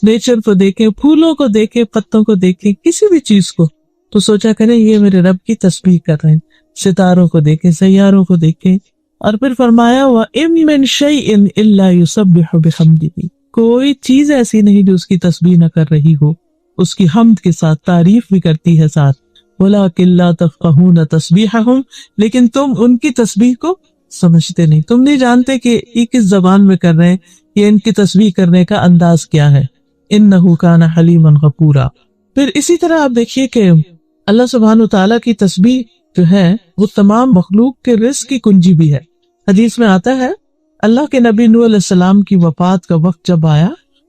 نیچر کو دیکھیں، پھولوں کو دیکھیں، پتوں کو دیکھیں، کسی بھی چیز کو تو سوچا کریں یہ میرے رب کی تسبیح کر رہے ہیں۔ ستاروں کو دیکھیں، سیاروں کو دیکھیں، اور پھر فرمایا وَإِن مِّن شَيْءٍ إِلَّا يُسَبِّحُ بِحَمْدِهِ، کوئی چیز ایسی نہیں جو اس کی تسبیح نہ کر رہی ہو، اس کی حمد کے ساتھ تعریف بھی کرتی ہے ساتھ۔ وَلَٰكِن لَّا تَفْقَهُونَ تَسْبِيحَهُمْ، لیکن تم ان کی تسبیح کو سمجھتے نہیں، تم نہیں جانتے کہ یہ کس زبان میں کر رہے ہیں، یہ ان کی تسبیح کرنے کا انداز کیا ہے۔ إِنَّهُ كَانَ حَلِيمًا غَفُورًا۔ پھر اسی طرح آپ دیکھیے کہ اللہ سبحانہ وتعالیٰ کی تسبیح جو ہے وہ تمام مخلوق کے رزق کی کنجی بھی ہے۔ حدیث میں آتا ہے اللہ کے نبی نوح علیہ السلام کی وفات کا وقت جب آیا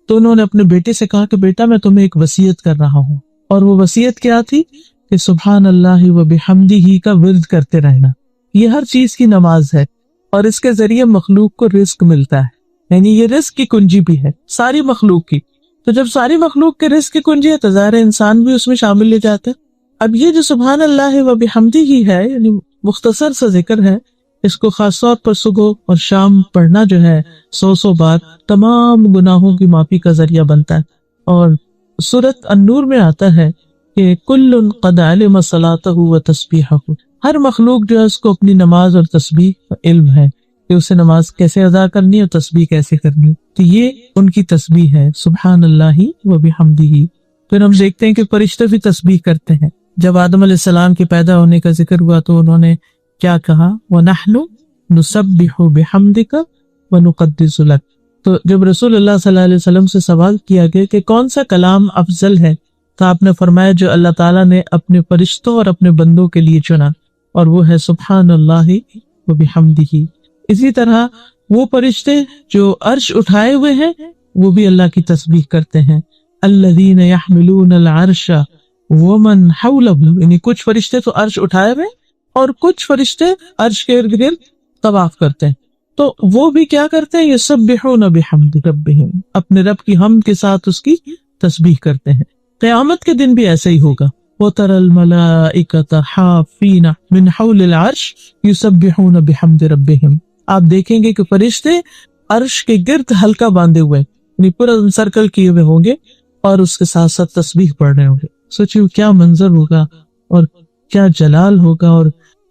تو انہوں نے اپنے بیٹے سے کہا کہ بیٹا میں تمہیں ایک وصیت کر رہا ہوں، اور وہ وصیت کیا تھی کہ سبحان اللہ و بحمدہ کا ورد کرتے رہنا۔ یہ ہر چیز کی نماز ہے اور اس کے ذریعے مخلوق کو رزق ملتا ہے، یعنی یہ رزق کی کنجی بھی ہے ساری مخلوق کی۔ تو جب ساری مخلوق کے رزق کی کنجی ہے تو ظاہر انسان بھی اس میں شامل لے جاتے ہیں۔ اب یہ جو سبحان اللہ و بحمدہ ہے، یعنی مختصر سا ذکر ہے، اس کو خاص طور پر صبح اور شام پڑھنا جو ہے 100 بار تمام گناہوں کی معافی کا ذریعہ بنتا ہے. اور سورۃ النور میں آتا ہے کہ کل قد علم صلاتہ و تسبیحہ، ہر مخلوق جو ہے اس کو اپنی نماز اور تسبیح کا علم ہے کہ اسے نماز کیسے ادا کرنی ہے اور تسبیح کیسے کرنی ہے. تو یہ ان کی تسبیح ہے، سبحان اللہ و بحمدہ. پھر ہم دیکھتے ہیں کہ فرشتے بھی تسبیح کرتے ہیں. جب آدم علیہ السلام کے پیدا ہونے کا ذکر ہوا تو انہوں نے کیا کہا؟ وَنَحْنُ نُسَبِّحُ بِحَمْدِكَ وَنُقَدِّسُ لَكَ. تو جب رسول اللہ صلی اللہ علیہ وسلم سے سوال کیا گیا کہ کون سا کلام افضل ہے، تو آپ نے فرمایا جو اللہ تعالیٰ نے اپنے فرشتوں اور اپنے بندوں کے لیے چنا، اور وہ ہے سبحان اللہ و بحمدہ. اسی طرح وہ فرشتے جو عرش اٹھائے ہوئے ہیں وہ بھی اللہ کی تسبیح کرتے ہیں. الذین یحملون العرش ومن حولہ، یعنی کچھ فرشتے تو عرش اٹھائے ہوئے اور کچھ فرشتے عرش کے ارد گرد طواف کرتے ہیں. تو وہ بھی کیا کرتے ہیں؟ یسبحون بحمد ربہم، اپنے رب کی حمد کے ساتھ اس کی تسبیح کرتے ہیں. قیامت کے دن بھی ایسا ہی ہوگا. وَتَرَى الْمَلَائِكَةَ حَافِّينَ مِنْ حَوْلِ الْعَرْشِ يُسَبِّحُونَ بِحَمْدِ رَبِّهِمْ. آپ دیکھیں گے کہ فرشتے عرش کے گرد حلقہ باندھے ہوئے، یعنی پورا سرکل کیے ہوئے ہوں گے اور اس کے ساتھ ساتھ تسبیح پڑھ رہے ہوں گے. سوچیے کیا منظر ہوگا اور کیا جلال ہوگا اور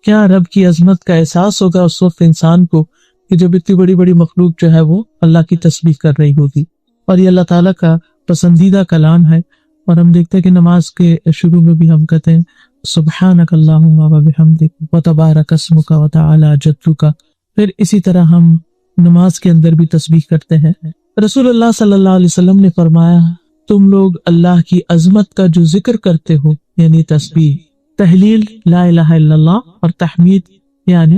کیا رب کی عظمت کا احساس ہوگا اس وقت انسان کو، کہ جب اتنی بڑی بڑی مخلوق جو ہے وہ اللہ کی تسبیح کر رہی ہوگی. اور یہ اللہ تعالیٰ کا پسندیدہ کلام ہے. اور ہم دیکھتے ہیں کہ نماز کے شروع میں بھی ہم کہتے ہیں سبحانک اللہم و بحمدک وتبارک اسمک وتعالی جدک. پھر اسی طرح ہم نماز کے اندر بھی تسبیح کرتے ہیں. رسول اللہ صلی اللہ علیہ وسلم نے فرمایا تم لوگ اللہ کی عظمت کا جو ذکر کرتے ہو، یعنی تسبیح، تحلیل لا الہ الا اللہ اور تحمید یعنی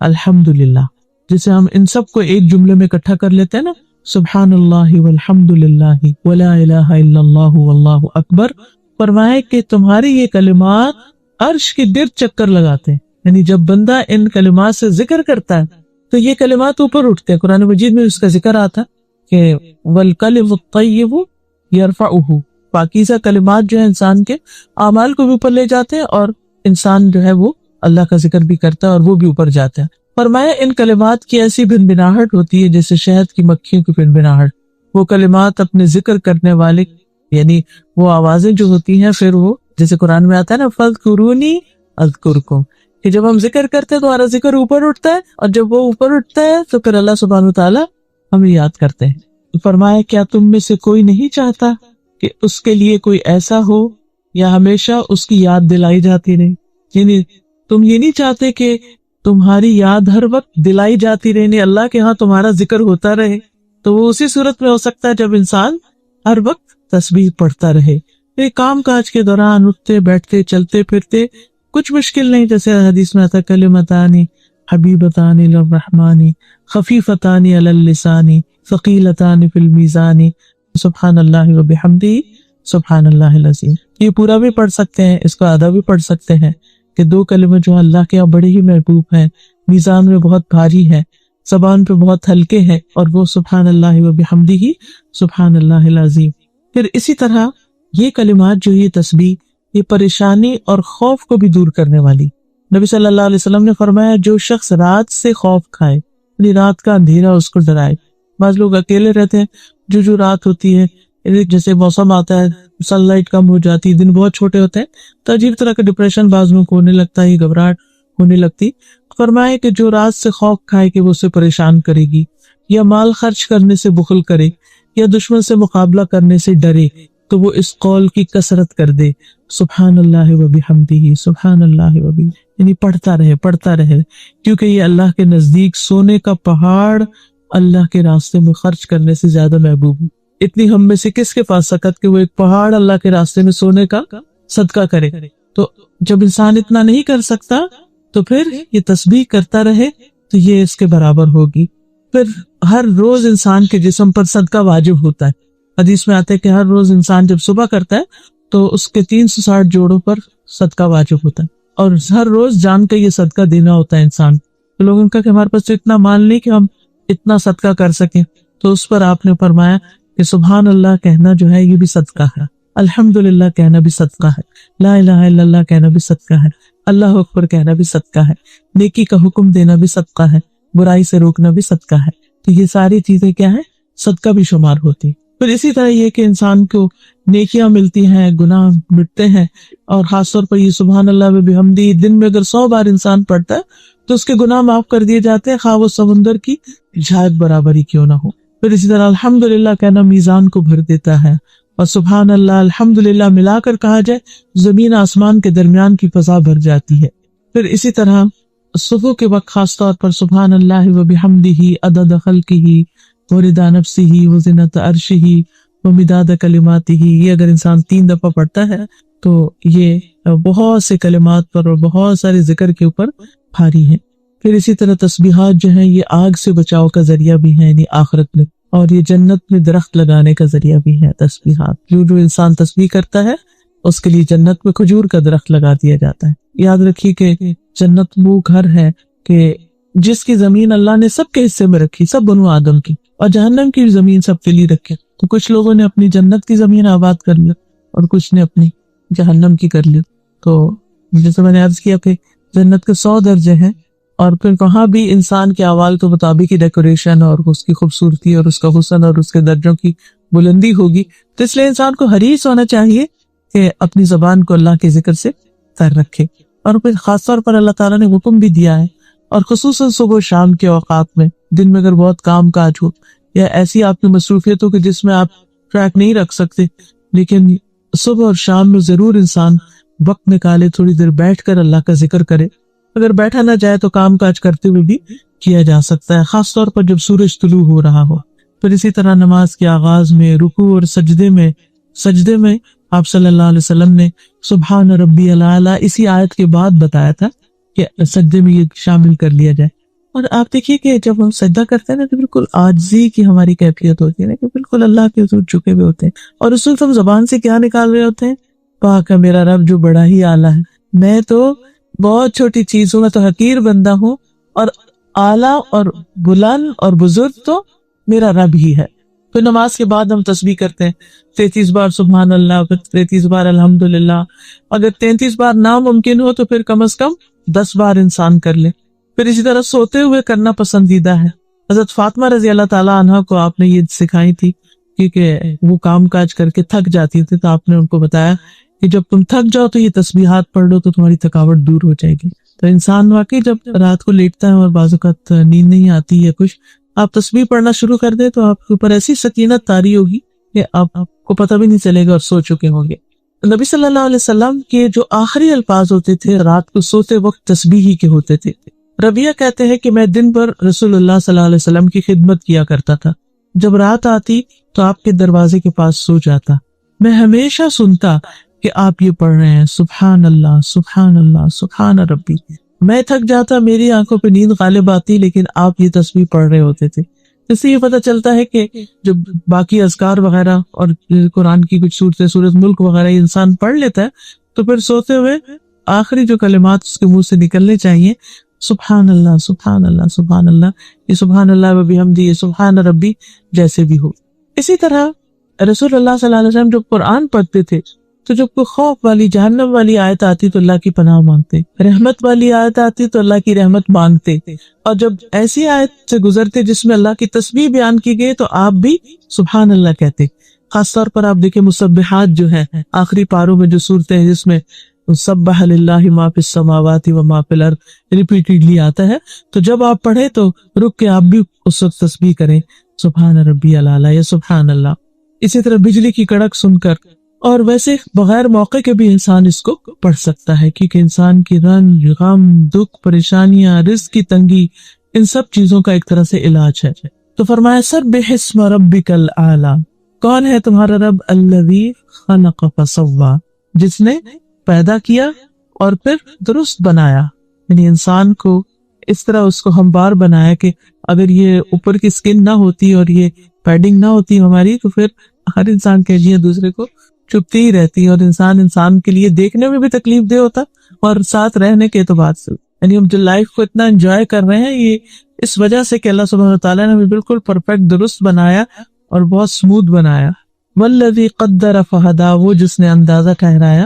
الحمدللہ، جسے ہم ان سب کو ایک جملے میں اکٹھا کر لیتے ہیں نا، سبحان اللہ والحمد للہ ولا الہ الا اللہ واللہ اکبر. فرمائے کہ تمہاری یہ کلمات عرش کے گرد چکر لگاتے ہیں. یعنی جب بندہ ان کلمات سے ذکر کرتا ہے تو یہ کلمات اوپر اٹھتے ہیں. قرآن مجید میں اس کا ذکر آتا کہ والکلم الطیب یرفعہ، پاکیزہ کلمات جو ہے انسان کے اعمال کو بھی اوپر لے جاتے ہیں اور انسان جو ہے وہ اللہ کا ذکر بھی کرتا ہے اور وہ بھی اوپر جاتا ہے. فرمایا ان کلمات کی ایسی بنبناہٹ ہوتی ہے جیسے شہد کی مکھیوں کی بنبناہٹ. وہ کلمات اپنے ذکر کرنے والے، یعنی وہ آوازیں جو ہوتی ہیں، پھر وہ جیسے قرآن میں آتا ہے نا فاذکرونی اذکرکم، کہ جب ہم ذکر کرتے ہیں تو ہمارا ذکر اوپر اٹھتا ہے، اور جب وہ اوپر اٹھتا ہے تو پھر اللہ سبحانہ وتعالیٰ ہمیں یاد کرتے ہیں. فرمایا کیا تم میں سے کوئی نہیں چاہتا کہ اس کے لیے کوئی ایسا ہو یا ہمیشہ اس کی یاد دلائی جاتی رہے؟ یعنی تم یہ نہیں چاہتے کہ تمہاری یاد ہر وقت دلائی جاتی رہے، یعنی اللہ کے ہاں تمہارا ذکر ہوتا رہے. تو وہ اسی صورت میں ہو سکتا ہے جب انسان ہر وقت تسبیح پڑھتا رہے. کام کاج کے دوران اٹھتے بیٹھتے چلتے پھرتے کچھ مشکل نہیں، جیسے حدیث میں آتا کلمتان حبیبتان للرحمن خفیفتان علی اللسان ثقیلتان فی المیزان سبحان اللہ و بحمدہ سبحان اللہ العظیم. یہ پورا بھی پڑھ سکتے ہیں، اس کو آدھا بھی پڑھ سکتے ہیں کہ دو کلمے جو اللہ کے یہاں بڑے ہی محبوب ہیں، میزان میں بہت بھاری ہے، زبان پہ بہت ہلکے ہیں، اور وہ سبحان اللہ و بحمدہ سبحان اللہ العظیم. پھر اسی طرح یہ کلمات جو یہ تسبیح، یہ پریشانی اور خوف کو بھی دور کرنے والی. نبی صلی اللہ علیہ وسلم نے فرمایا جو شخص رات سے خوف کھائے، یعنی رات کا اندھیرا اس کو ڈرائے. بعض لوگ اکیلے رہتے ہیں، جو رات ہوتی ہے، جیسے موسم آتا ہے، سن لائٹ کم ہو جاتی، دن بہت چھوٹے ہوتے ہیں، تو عجیب طرح کا ڈپریشن بعض لوگوں کو ہونے لگتا ہے، گھبراہٹ ہونے لگتی. فرمائے کہ جو رات سے خوف کھائے کہ وہ اسے پریشان کرے گی، یا مال خرچ کرنے سے بخل کرے، یا دشمن سے مقابلہ کرنے سے ڈرے، تو وہ اس قول کی کثرت کر دے سبحان اللہ و بحمدہ سبحان اللہ و بحمدہ، یعنی پڑھتا رہے، کیونکہ یہ اللہ کے نزدیک سونے کا پہاڑ اللہ کے راستے میں خرچ کرنے سے زیادہ محبوب ہے. اتنی ہم میں سے کس کے پاس سکت کہ وہ ایک پہاڑ اللہ کے راستے میں سونے کا صدقہ کرے؟ تو جب انسان اتنا نہیں کر سکتا تو پھر یہ تسبیح کرتا رہے تو یہ اس کے برابر ہوگی. پھر ہر روز انسان کے جسم پر صدقہ واجب ہوتا ہے. حدیث میں آتا ہے کہ ہر روز انسان جب صبح کرتا ہے تو اس کے 360 جوڑوں پر صدقہ واجب ہوتا ہے، اور ہر روز جان کے یہ صدقہ دینا ہوتا ہے انسان. تو لوگوں کا کہ ہمارے پاس تو اتنا مال نہیں کہ ہم اتنا صدقہ کر سکیں، تو اس پر آپ نے فرمایا کہ سبحان اللہ کہنا جو ہے یہ بھی صدقہ ہے، الحمدللہ کہنا بھی صدقہ ہے، لا الہ الا اللہ کہنا بھی صدقہ ہے، اللہ اکبر کہنا بھی صدقہ ہے، نیکی کا حکم دینا بھی صدقہ ہے، برائی سے روکنا بھی صدقہ ہے. تو یہ ساری چیزیں کیا ہیں؟ صدقہ بھی شمار ہوتی ہیں. پھر اسی طرح یہ کہ انسان کو نیکیاں ملتی ہیں، گناہ مٹتے ہیں، اور خاص طور پر یہ سبحان اللہ و بحمدہ دن میں اگر 100 بار انسان پڑھتا ہے تو اس کے گناہ معاف کر دیے جاتے ہیں، خواہ وہ سمندر کی جھاگ برابر ہی کیوں نہ ہو. پھر اسی طرح الحمدللہ کہنا میزان کو بھر دیتا ہے، اور سبحان اللہ الحمدللہ ملا کر کہا جائے زمین آسمان کے درمیان کی فضا بھر جاتی ہے. پھر اسی طرح صبح کے وقت خاص طور پر سبحان اللہ و بحمدہ عدد خلقہ ورضا نفسہ وزنۃ عرشہ ومداد کلماتہ، یہ اگر انسان 3 دفعہ پڑھتا ہے تو یہ بہت سے کلمات پر اور بہت سارے ذکر کے اوپر بھاری ہے. پھر اسی طرح تسبیحات جو ہیں یہ آگ سے بچاؤ کا ذریعہ بھی ہیں یعنی آخرت میں، اور یہ جنت میں درخت لگانے کا ذریعہ بھی ہے تسبیحات. جو انسان تسبیح کرتا ہے اس کے لیے جنت میں کھجور کا درخت لگا دیا جاتا ہے. یاد رکھیے کہ جنت وہ گھر ہے کہ جس کی زمین اللہ نے سب کے حصے میں رکھی، سب بنو آدم کی، اور جہنم کی زمین سب کے لیے رکھی. تو کچھ لوگوں نے اپنی جنت کی زمین آباد کر لی اور کچھ نے اپنی جہنم کی کر لی. تو جیسے میں نے عرض کیا کہ جنت کے 100 درجے ہیں، اور پھر وہاں بھی انسان کے اعمال کے مطابق ہی ڈیکوریشن اور اس کی خوبصورتی اور اس کا حسن اور اس کے درجوں کی بلندی ہوگی. تو اس لیے انسان کو حریص ہونا چاہیے کہ اپنی زبان کو اللہ کے ذکر سے تر رکھے. اور پھر خاص طور پر اللہ تعالیٰ نے حکم بھی دیا ہے، اور خصوصاً صبح و شام کے اوقات میں، دن میں اگر بہت کام کاج ہو یا ایسی آپ کی مصروفیت ہو کہ جس میں آپ ٹریک نہیں رکھ سکتے، لیکن صبح اور شام میں ضرور انسان وقت نکالے، تھوڑی دیر بیٹھ کر اللہ کا ذکر کرے. اگر بیٹھا نہ جائے تو کام کاج کرتے ہوئے بھی کیا جا سکتا ہے، خاص طور پر جب سورج طلوع ہو رہا ہو. پھر اسی طرح نماز کے آغاز میں، رکوع اور سجدے میں آپ صلی اللہ علیہ وسلم نے سبحان ربی الاعلیٰ اسی آیت کے بعد بتایا تھا کہ سجدے میں یہ شامل کر لیا جائے. اور آپ دیکھیے کہ جب ہم سجدہ کرتے ہیں نا تو بالکل عاجزی کی ہماری کیفیت ہوتی ہے نا، کہ بالکل اللہ کے حضور جھکے ہوئے ہوتے ہیں، اور اس وقت ہم زبان سے کیا نکال رہے ہوتے ہیں؟ پاک ہے میرا رب جو بڑا ہی اعلیٰ ہے، میں تو بہت چھوٹی چیز ہوں، میں تو حقیر بندہ ہوں، اور اعلیٰ اور بلند اور بزرگ تو میرا رب ہی ہے. پھر نماز کے بعد ہم تسبیح کرتے ہیں 33 بار سبحان اللہ، پھر 33 بار الحمدللہ. اگر 33 بار ناممکن ہو تو پھر کم از کم 10 بار انسان کر لے. پھر اسی طرح سوتے ہوئے کرنا پسندیدہ ہے. حضرت فاطمہ رضی اللہ تعالیٰ عنہ کو آپ نے یہ سکھائی تھی، کیونکہ وہ کام کاج کر کے تھک جاتی تھی، تو آپ نے ان کو بتایا کہ جب تم تھک جاؤ تو یہ تسبیحات پڑھ لو تو تمہاری تھکاوٹ دور ہو جائے گی. تو انسان واقعی جب رات کو لیٹتا ہے اور بعض اوقات نیند نہیں آتی ہے کچھ، آپ تسبیح پڑھنا شروع کر دیں تو آپ کے اوپر ایسی سکینت طاری ہوگی کہ آپ کو پتہ بھی نہیں چلے گا اور سو چکے ہوں گے. نبی صلی اللہ علیہ وسلم کے جو آخری الفاظ ہوتے تھے رات کو سوتے وقت تسبیح ہی کے ہوتے تھے. ربیہ کہتے ہیں کہ میں دن بھر رسول اللہ صلی اللہ علیہ وسلم کی خدمت کیا کرتا تھا، جب رات آتی تو آپ کے دروازے کے پاس سو جاتا. میں ہمیشہ سنتا کہ آپ یہ پڑھ رہے ہیں سبحان اللہ سبحان اللہ سبحان ربی. میں تھک جاتا، میری آنکھوں پہ نیند غالب آتی، لیکن آپ یہ تسبیح پڑھ رہے ہوتے تھے. اس سے یہ پتہ چلتا ہے کہ جب باقی اذکار وغیرہ اور قرآن کی کچھ صورتیں، سورۃ ملک وغیرہ یہ انسان پڑھ لیتا ہے تو پھر سوتے ہوئے آخری جو کلمات اس کے منہ سے نکلنے چاہیے سبحان اللہ سبحان اللہ سبحان اللہ، یہ سبحان اللہ و بحمدہ، یہ سبحان ربی جیسے بھی ہو. اسی طرح رسول اللہ صلی اللہ علیہ وسلم جب قرآن پڑھتے تھے تو جب کوئی خوف والی جہنم والی آیت آتی تو اللہ کی پناہ مانگتے، رحمت والی آیت آتی تو اللہ کی رحمت مانگتے، اور جب ایسی آیت سے گزرتے جس میں اللہ کی تسبیح بیان کی گئی تو آپ بھی سبحان اللہ کہتے. خاص طور پر آپ دیکھیں مسبحات جو ہے آخری پاروں میں جو صورتیں ہیں جس میں سبح للہ ما فی السماوات و ما فی الارض ریپیٹڈلی آتا ہے، تو جب آپ پڑھیں تو رک کے آپ بھی اس وقت تسبیح کریں سبحان ربی الاعلیٰ یا سبحان اللہ. اسی طرح بجلی کی کڑک سن کر، اور ویسے بغیر موقع کے بھی انسان اس کو پڑھ سکتا ہے، کیونکہ انسان کی رنج، غم، دکھ، پریشانیاں، رزق کی تنگی، ان سب چیزوں کا ایک طرح سے علاج ہے. تو فرمایا سبح اسم ربک الاعلیٰ، کون ہے تمہارا رب؟ الذی خلق فسوی، جس نے پیدا کیا اور پھر درست بنایا. یعنی انسان کو اس طرح اس کو ہموار بنایا کہ اگر یہ اوپر کی سکن نہ ہوتی اور یہ پیڈنگ نہ ہوتی ہماری تو پھر ہر انسان کے لیے دوسرے کو چپتی ہی رہتی، اور انسان کے لیے دیکھنے میں بھی تکلیف دہ ہوتا اور ساتھ رہنے کے اعتبار سے. یعنی ہم جو لائف کو اتنا انجوائے کر رہے ہیں یہ اس وجہ سے کہ اللہ سبحانہ وتعالیٰ نے ہمیں بالکل پرفیکٹ درست بنایا اور بہت سموتھ بنایا. والذی قدر فہدی، وہ جس نے اندازہ ٹھہرایا،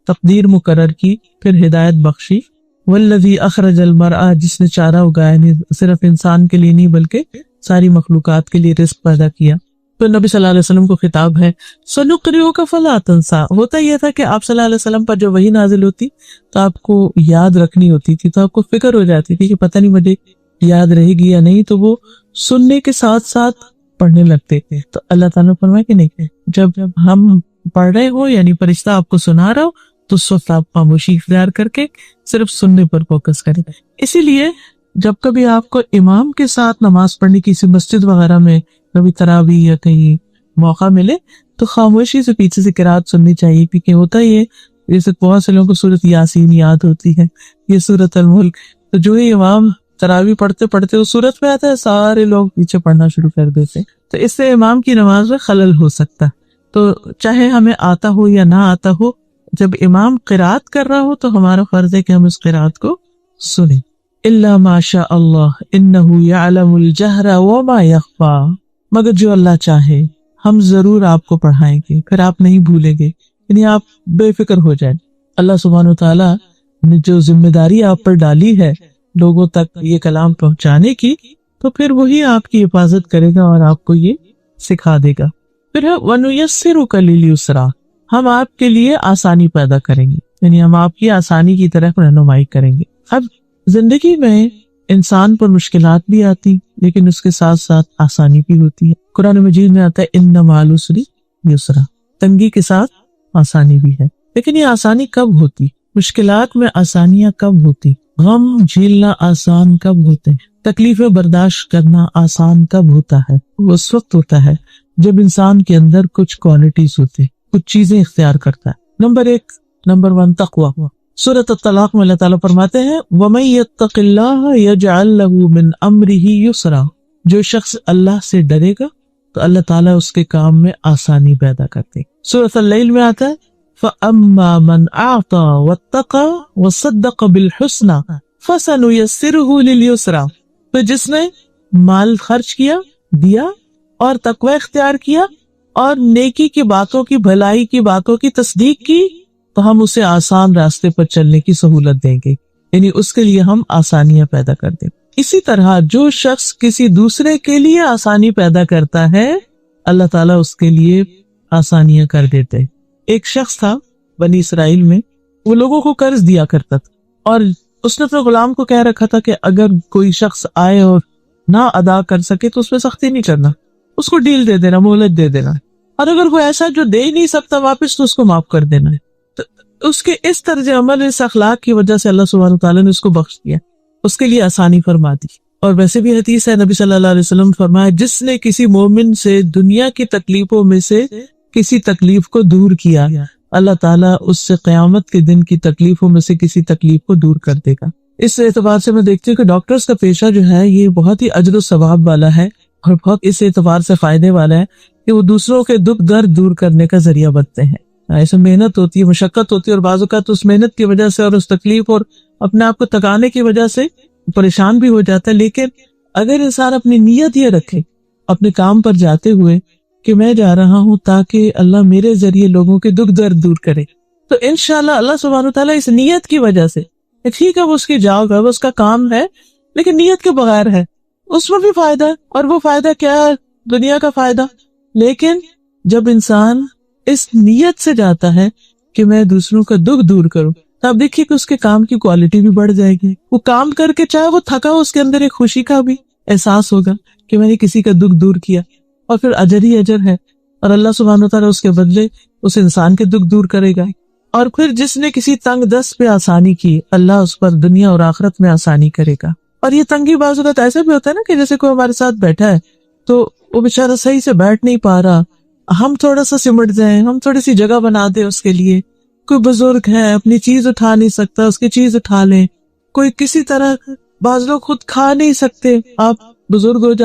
تقدیر مقرر کی، پھر ہدایت بخشی. والذی اخرج المرعى، جس نے چارہ اگایا، نہیں صرف انسان کے لیے نہیں بلکہ ساری مخلوقات کے لیے رزق پیدا کیا۔ تو نبی صلی اللہ علیہ وسلم کو خطاب ہے سنقرئک فلا تنسى۔ ہوتا یہ تھا کہ آپ صلی اللہ علیہ وسلم پر جو وحی نازل ہوتی تو آپ کو یاد رکھنی ہوتی تھی، تو آپ کو فکر ہو جاتی تھی کہ پتہ نہیں مجھے یاد رہے گی یا نہیں، تو وہ سننے کے ساتھ ساتھ پڑھنے لگتے تھے۔ تو اللہ تعالیٰ نے فرمایا کہ نہیں، جب ہم پڑھ رہے ہو یعنی فرشتہ آپ کو سنا رہا ہو تو اس وقت آپ خاموشی اختیار کر کے صرف سننے پر فوکس کریں۔ اسی لیے جب کبھی آپ کو امام کے ساتھ نماز پڑھنے کسی مسجد وغیرہ میں کبھی تراویح یا کہیں موقع ملے تو خاموشی سے پیچھے سے قرات سننی چاہیے، کیونکہ ہوتا یہ جیسے بہت سے لوگوں کو سورۃ یاسین یاد ہوتی ہے، یہ سورۃ الملک، تو جو ہی امام تراویح پڑھتے پڑھتے وہ سورت میں آتا ہے سارے لوگ پیچھے پڑھنا شروع کر دیتے، تو اس سے امام کی نماز میں خلل ہو سکتا۔ تو چاہے ہمیں آتا ہو یا نہ آتا ہو، جب امام قرات کر رہا ہو تو ہمارا فرض ہے کہ ہم اس قرات کو سنیں۔ الا ما شاء اللہ انہ یعلم الجہر وما یخفی، مگر جو اللہ چاہے ہم ضرور آپ کو پڑھائیں گے، پھر آپ نہیں بھولیں گے، یعنی آپ بے فکر ہو جائیں۔ اللہ سبحانہ وتعالیٰ نے جو ذمہ داری آپ پر ڈالی ہے لوگوں تک یہ کلام پہنچانے کی، تو پھر وہی آپ کی حفاظت کرے گا اور آپ کو یہ سکھا دے گا۔ پھر ہے وَنُيَسِّرُكَ لِلْيُسْرَىٰ، ہم آپ کے لیے آسانی پیدا کریں گے، یعنی ہم آپ کی آسانی کی طرف رہنمائی کریں گے۔ اب زندگی میں انسان پر مشکلات بھی آتی لیکن اس کے ساتھ ساتھ آسانی بھی ہوتی ہے۔ قرآن مجید میں آتا ہے اِنَّ مَعَ الْعُسْرِ یُسْرًا، تنگی کے ساتھ آسانی بھی ہے۔ لیکن یہ آسانی کب ہوتی، مشکلات میں آسانیاں کب ہوتی، غم جھیلنا آسان کب ہوتے ہیں، تکلیفیں برداشت کرنا آسان کب ہوتا ہے، وہ اس وقت ہوتا ہے جب انسان کے اندر کچھ کوالٹیز ہوتے، کچھ چیزیں اختیار کرتا ہے۔ نمبر 1 تقوی۔ سورۃ الطلاق میں اللہ تعالیٰ فرماتے ہیں وَمَن يَتَّقِ اللَّهَ يَجْعَل لَّهُ مِنْ أَمْرِهِ يُسْرًا، جو شخص اللہ سے ڈرے گا تو اللہ تعالیٰ اس کے کام میں آسانی پیدا کرتے۔ سورۃ اللیل میں آتا ہے فَأَمَّا مَنْ أَعْطَى وَاتَّقَى وَصَدَّقَ بِالْحُسْنَى فَسَنُيَسِّرُهُ لِلْيُسْرَىٰ، تو جس نے مال خرچ کیا، دیا اور تقوی اختیار کیا اور نیکی کی باتوں کی، بھلائی کی باتوں کی تصدیق کی تو ہم اسے آسان راستے پر چلنے کی سہولت دیں گے، یعنی اس کے لیے ہم آسانیاں پیدا کر دیں۔ اسی طرح جو شخص کسی دوسرے کے لیے آسانی پیدا کرتا ہے اللہ تعالیٰ اس کے لیے آسانیاں کر دیتے۔ ایک شخص تھا بنی اسرائیل میں، وہ لوگوں کو قرض دیا کرتا تھا اور اس نے اپنے غلام کو کہہ رکھا تھا کہ اگر کوئی شخص آئے اور نہ ادا کر سکے تو اس پہ سختی نہیں کرنا، اس کو ڈیل دے دینا، مہلت دے دینا، اور اگر کوئی ایسا جو دے ہی نہیں سکتا واپس تو اس کو معاف کر دینا ہے۔ تو اس کے اس طرز عمل، اس اخلاق کی وجہ سے اللہ سبحانہ تعالیٰ نے اس کو بخش دیا، اس کے لیے آسانی فرما دی۔ اور ویسے بھی حدیث ہے، نبی صلی اللہ علیہ وسلم فرمایا جس نے کسی مومن سے دنیا کی تکلیفوں میں سے کسی تکلیف کو دور کیا، اللہ تعالیٰ اس سے قیامت کے دن کی تکلیفوں میں سے کسی تکلیف کو دور کر دے گا۔ اس اعتبار سے میں دیکھتی ہوں کہ ڈاکٹرز کا پیشہ جو ہے یہ بہت ہی اجر و ثواب والا ہے اور بہت اس اعتبار سے فائدے والا ہے کہ وہ دوسروں کے دکھ درد دور کرنے کا ذریعہ بنتے ہیں۔ ایسے محنت ہوتی ہے، مشقت ہوتی ہے، اور بعض اوقات اس محنت کی وجہ سے اور اس تکلیف اور اپنے آپ کو تکانے کی وجہ سے پریشان بھی ہو جاتا ہے، لیکن اگر انسان اپنی نیت یہ رکھے اپنے کام پر جاتے ہوئے کہ میں جا رہا ہوں تاکہ اللہ میرے ذریعے لوگوں کے دکھ درد دور کرے، تو انشاءاللہ اللہ سبحانہ وتعالیٰ اس نیت کی وجہ سے، ٹھیک ہے وہ اس کی جاب ہے، وہ اس کا کام ہے، لیکن نیت کے بغیر ہے، اس میں بھی فائدہ ہے، اور وہ فائدہ کیا ہے؟ دنیا کا فائدہ۔ لیکن جب انسان اس نیت سے جاتا ہے کہ میں دوسروں کا دکھ دور کروں، تو آپ دیکھیے کہ اس کے کام کی کوالٹی بھی بڑھ جائے گی، وہ کام کر کے چاہے وہ تھکا ہو، اس کے اندر ایک خوشی کا بھی احساس ہوگا کہ میں نے کسی کا دکھ دور کیا، اور پھر اجر ہی اجر ہے، اور اللہ سبحانہ وتعالیٰ اس کے بدلے اس انسان کے دکھ دور کرے گا۔ اور پھر جس نے کسی تنگ دست پہ آسانی کی، اللہ اس پر دنیا اور آخرت میں آسانی کرے گا۔ اور یہ تنگی بعض اوقات ایسا بھی ہوتا ہے نا کہ جیسے کوئی ہمارے ساتھ بیٹھا ہے تو وہ بیچارہ صحیح سے بیٹھ نہیں پا رہا، ہم تھوڑا سا سمٹ جائیں، ہم تھوڑی سی جگہ بنا دیں اس کے لیے، کوئی بزرگ ہے اپنی چیز اٹھا نہیں سکتا، اس کی چیز اٹھا لیں، کوئی کسی طرح، بعض لوگ خود کھا نہیں سکتے، آپ بزرگ ہو جاتے